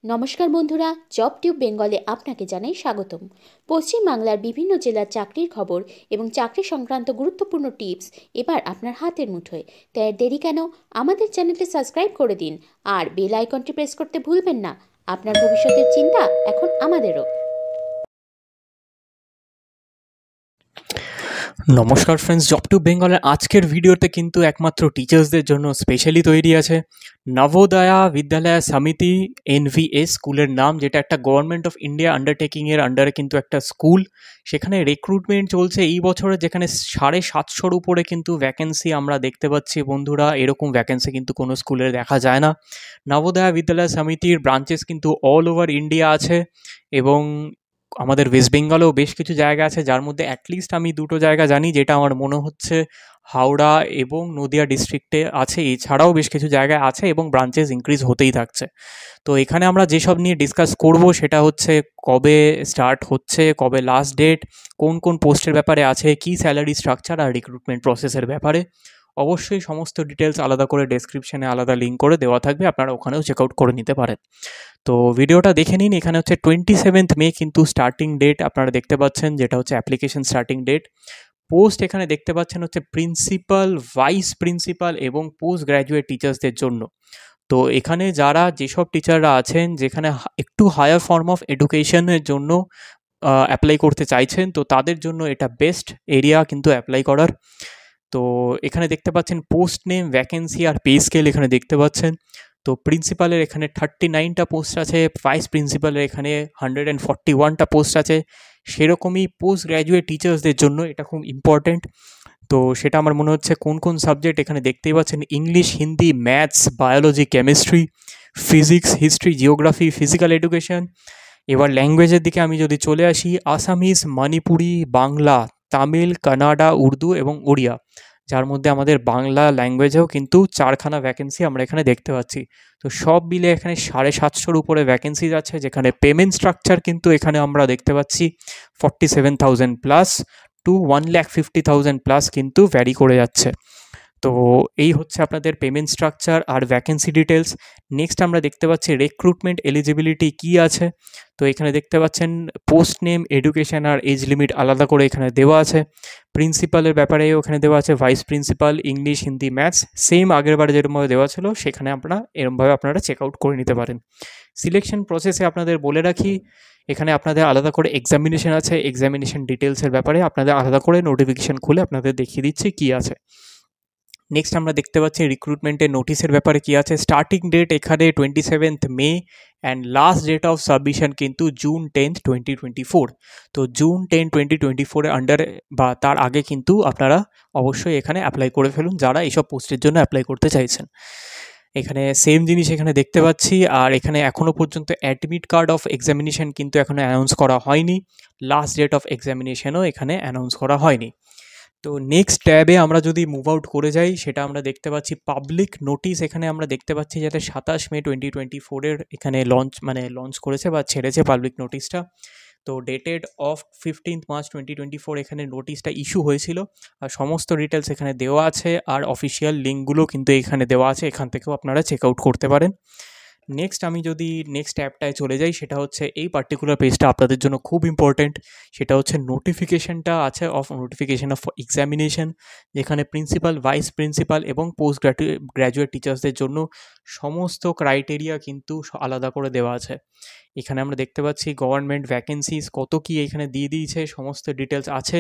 নমস্কার বন্ধুরা, job tube বেঙ্গলে আপনাকে জানাই স্বাগতম। পশ্চিমবাংলার বিভিন্ন জেলার চাকরির খবর এবং চাকরি সংক্রান্ত গুরুত্বপূর্ণ টিপস এবার আপনার হাতের মুঠোয়। তাই আর দেরি কেন, আমাদের চ্যানেলটি সাবস্ক্রাইব করে দিন আর বেল আইকনটি প্রেস করতে ভুলবেন না। আপনার ভবিষ্যতের চিন্তা এখন আমাদেরও। নমস্কার ফ্রেন্ডস, জব টু বেঙ্গলের আজকের ভিডিওতে কিন্তু একমাত্র টিচার্সদের জন্য স্পেশালি তৈরি আছে। নবোদয়া বিদ্যালয় সমিতি NVS স্কুলের নাম, যেটা একটা গভর্নমেন্ট অফ ইন্ডিয়া আন্ডারটেকিংয়ের আন্ডারে কিন্তু একটা স্কুল। সেখানে রিক্রুটমেন্ট চলছে এই বছরে, যেখানে 750-র উপরে কিন্তু ভ্যাকেন্সি আমরা দেখতে পাচ্ছি বন্ধুরা। এরকম ভ্যাকেন্সি কিন্তু কোনো স্কুলে দেখা যায় না। নবোদয়া বিদ্যালয় সমিতির ব্রাঞ্চেস কিন্তু অল ওভার ইন্ডিয়া আছে এবং আমাদের ওয়েস্ট বেঙ্গলেও বেশ কিছু জায়গা আছে, যার মধ্যে অ্যাটলিস্ট আমি দুটো জায়গা জানি, যেটা আমার মনে হচ্ছে হাওড়া এবং নদিয়া ডিস্ট্রিক্টে আছে। এছাড়াও বেশ কিছু জায়গায় আছে এবং ব্রাঞ্চেস ইনক্রিজ হতেই থাকছে। তো এখানে আমরা যেসব নিয়ে ডিসকাস করব সেটা হচ্ছে কবে স্টার্ট হচ্ছে, কবে লাস্ট ডেট, কোন কোন পোস্টের ব্যাপারে আছে, কী স্যালারি স্ট্রাকচার আর রিক্রুটমেন্ট প্রসেসের ব্যাপারে। অবশ্যই সমস্ত ডিটেলস আলাদা করে ডেসক্রিপশনে আলাদা লিঙ্ক করে দেওয়া থাকবে, আপনারা ওখানেও চেক আউট করে নিতে পারেন। তো ভিডিওটা দেখে নিন। এখানে হচ্ছে 27 মে কিন্তু স্টার্টিং ডেট আপনারা দেখতে পাচ্ছেন, যেটা হচ্ছে অ্যাপ্লিকেশন স্টার্টিং ডেট। পোস্ট এখানে দেখতে পাচ্ছেন হচ্ছে প্রিন্সিপাল, ভাইস প্রিন্সিপাল এবং পোস্ট গ্র্যাজুয়েট টিচার্সদের জন্য। তো এখানে যারা যেসব টিচাররা আছেন, যেখানে একটু হায়ার ফর্ম অফ এডুকেশনের জন্য অ্যাপ্লাই করতে চাইছেন, তো তাদের জন্য এটা বেস্ট এরিয়া কিন্তু অ্যাপ্লাই করার। তো এখানে দেখতে পাচ্ছেন পোস্ট নেম, ভ্যাকেন্সি আর পে স্কেল এখানে দেখতে পাচ্ছেন। তো প্রিন্সিপালের এখানে 39টা পোস্ট আছে, ভাইস প্রিন্সিপালের এখানে 141টা পোস্ট আছে। সেরকমই পোস্ট গ্র্যাজুয়েট টিচার্সদের জন্য এটা খুব ইম্পর্ট্যান্ট। তো সেটা আমার মনে হচ্ছে কোন কোন সাবজেক্ট এখানে দেখতেই পাচ্ছেন: English, Hindi, maths, biology, chemistry, physics, history, geography, physical education. এবার ল্যাঙ্গুয়েজের দিকে আমি যদি চলে আসি, আসামিজ, মণিপুরি, বাংলা, তামিল, কানাডা, উর্দু এবং ওড়িয়া, যার মধ্যে আমাদের বাংলা ল্যাঙ্গুয়েজেও কিন্তু 4খানা ভ্যাকেন্সি আমরা এখানে দেখতে পাচ্ছি। তো সব মিলে এখানে 750-র উপরে ভ্যাকেন্সি আছে, যেখানে পেমেন্ট স্ট্রাকচার কিন্তু এখানে আমরা দেখতে পাচ্ছি 47,000 প্লাস টু 1,50,000 প্লাস কিন্তু ভ্যারি করে যাচ্ছে। তো এই হচ্ছে আপনাদের পেমেন্ট স্ট্রাকচার আর ভ্যাকেন্সি ডিটেলস। নেক্সট আমরা দেখতে পাচ্ছি রিক্রুটমেন্ট এলিজিবিলিটি কী আছে। তো এখানে দেখতে পাচ্ছেন পোস্ট নেম, এডুকেশন আর এজ লিমিট আলাদা করে এখানে দেওয়া আছে। প্রিন্সিপালের ব্যাপারেও এখানে দেওয়া আছে vice principal, English, Hindi, maths, same আগেরবার যেরকমভাবে দেওয়া ছিল সেখানে আপনারা এরকমভাবে আপনারা চেক আউট করে নিতে পারেন। সিলেকশন প্রসেসে আপনাদের বলে রাখি, এখানে আপনাদের আলাদা করে এক্সামিনেশন আছে। এক্সামিনেশন ডিটেলসের ব্যাপারে আপনাদের আলাদা করে নোটিফিকেশান খুলে আপনাদের দেখিয়ে দিচ্ছি কী আছে। নেক্সট আমরা দেখতে পাচ্ছি রিক্রুটমেন্টের নোটিশের ব্যাপারে কী আছে। স্টার্টিং ডেট এখানে 27 May and last date of submission কিন্তু June 10, 2024। তো June 10, 2024-এর আন্ডারে বা তার আগে কিন্তু আপনারা অবশ্যই এখানে অ্যাপ্লাই করে ফেলুন, যারা এইসব পোস্টের জন্য অ্যাপ্লাই করতে চাইছেন। এখানে সেম জিনিস এখানে দেখতে পাচ্ছি। আর এখানে এখনও পর্যন্ত অ্যাডমিট কার্ড অফ এক্সামিনেশন কিন্তু এখনও অ্যানাউন্স করা হয়নি। লাস্ট ডেট অফ এক্সামিনেশনও এখানে অ্যানাউন্স করা হয়নি। তো নেক্সট ট্যাবে আমরা যদি মুভ আউট করে যাই, সেটা আমরা দেখতে পাচ্ছি পাবলিক নোটিশ। এখানে আমরা দেখতে পাচ্ছি যাতে 27 মে 2024-এর এখানে লঞ্চ করেছে বা ছেড়েছে পাবলিক নোটিশটা। তো ডেটেড অফ 15 মার্চ 2024 এখানে নোটিশটা ইস্যু হয়েছিল। আর সমস্ত ডিটেলস এখানে দেওয়া আছে আর অফিসিয়াল লিঙ্কগুলো কিন্তু এখানে দেওয়া আছে, এখান থেকেও আপনারা চেক আউট করতে পারেন। নেক্সট আমি যদি নেক্সট অ্যাপটায় চলে যাই, সেটা হচ্ছে এই পার্টিকুলার পেজটা আপনাদের জন্য খুব ইম্পর্ট্যান্ট। সেটা হচ্ছে নোটিফিকেশনটা আছে অফ নোটিফিকেশন অফ এক্সামিনেশন, যেখানে প্রিন্সিপাল, ভাইস প্রিন্সিপাল এবং পোস্ট গ্র্যাজুয়েট টিচার্সদের জন্য সমস্ত ক্রাইটেরিয়া কিন্তু আলাদা করে দেওয়া আছে। এখানে আমরা দেখতে পাচ্ছি গভর্নমেন্ট ভ্যাকেন্সিস কত কী এখানে দিয়ে দিয়েছে, সমস্ত ডিটেলস আছে।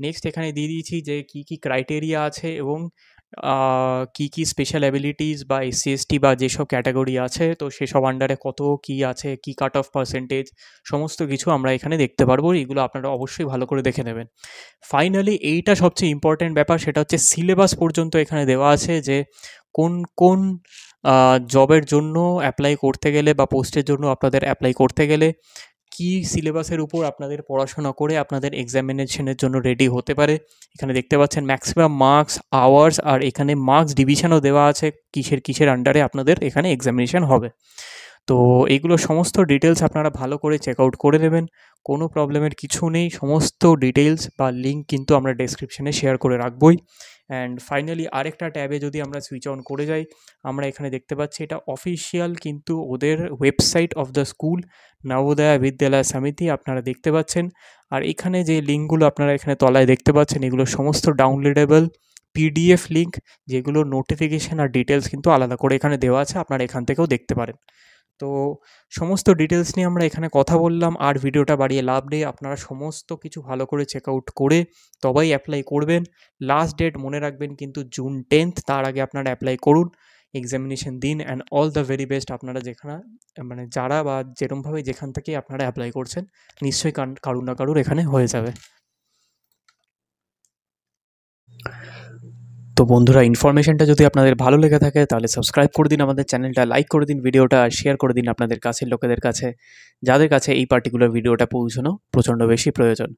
নেক্সট এখানে দিয়ে দিয়েছি যে কী কী ক্রাইটেরিয়া আছে এবং কী কী স্পেশাল অ্যাবিলিটিস বা SC/ST বা যেসব ক্যাটাগরি আছে, তো সেসব আন্ডারে কত কী আছে, কী কাট অফ পার্সেন্টেজ, সমস্ত কিছু আমরা এখানে দেখতে পারবো। এগুলো আপনারা অবশ্যই ভালো করে দেখে নেবেন। ফাইনালি এইটা সবচেয়ে ইম্পর্ট্যান্ট ব্যাপার, সেটা হচ্ছে সিলেবাস পর্যন্ত এখানে দেওয়া আছে, যে কোন কোন জবের জন্য অ্যাপ্লাই করতে গেলে বা পোস্টের জন্য আপনাদের অ্যাপ্লাই করতে গেলে কী সিলেবাসের উপর আপনাদের পড়াশোনা করে আপনাদের এক্সামিনেশনের জন্য রেডি হতে পারে। এখানে দেখতে পাচ্ছেন ম্যাক্সিমাম মার্কস, আওয়ার্স, আর এখানে মার্কস ডিভিশনও দেওয়া আছে কিসের কিসের আন্ডারে আপনাদের এখানে এক্সামিনেশন হবে। তো এইগুলো সমস্ত ডিটেলস আপনারা ভালো করে চেক আউট করে নেবেন। কোনো প্রবলেমের কিছু নেই, সমস্ত ডিটেলস বা লিঙ্ক কিন্তু আমরা ডেসক্রিপশনে শেয়ার করে রাখবই। অ্যান্ড ফাইনালি আরেকটা ট্যাবে যদি আমরা সুইচ অন করে যাই, আমরা এখানে দেখতে পাচ্ছি এটা অফিসিয়াল কিন্তু ওদের website of the school Navodaya বিদ্যালয় সমিতি আপনারা দেখতে পাচ্ছেন। আর এখানে যে লিঙ্কগুলো আপনারা এখানে তলায় দেখতে পাচ্ছেন, এগুলো সমস্ত ডাউনলোডেবল পিডিএফ লিঙ্ক, যেগুলোর নোটিফিকেশান আর ডিটেলস কিন্তু আলাদা করে এখানে দেওয়া আছে, আপনারা এখান থেকেও দেখতে পারেন। তো সমস্ত ডিটেলস নিয়ে আমরা এখানে কথা বললাম, আর ভিডিওটা বাড়িয়ে লাভ নেই। আপনারা সমস্ত কিছু ভালো করে চেক আউট করে তবেই অ্যাপ্লাই করবেন। লাস্ট ডেট মনে রাখবেন কিন্তু June 10, তার আগে আপনারা অ্যাপ্লাই করুন, এক্সামিনেশন দিন। And all the very best. আপনারা যেখানে মানে যারা বা যেরমভাবে যেখান থেকেই আপনারা অ্যাপ্লাই করছেন, নিশ্চয়ই কারুর না কারুর এখানে হয়ে যাবে। তো বন্ধুরা, ইনফরমেশনটা যদি আপনাদের ভালো লেগে থাকে তাহলে সাবস্ক্রাইব করে দিন আমাদের চ্যানেলটা, লাইক করে দিন ভিডিওটা, আর শেয়ার করে দিন আপনাদের কাছের লোকেদের কাছে, যাদের কাছে এই পার্টিকুলার ভিডিওটা পৌঁছানো প্রচণ্ড বেশি প্রয়োজন।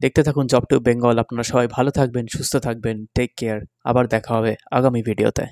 দেখতে থাকুন জব টিউব বেঙ্গল। আপনারা সবাই ভালো থাকবেন, সুস্থ থাকবেন, টেক কেয়ার। আবার দেখা হবে আগামী ভিডিওতে।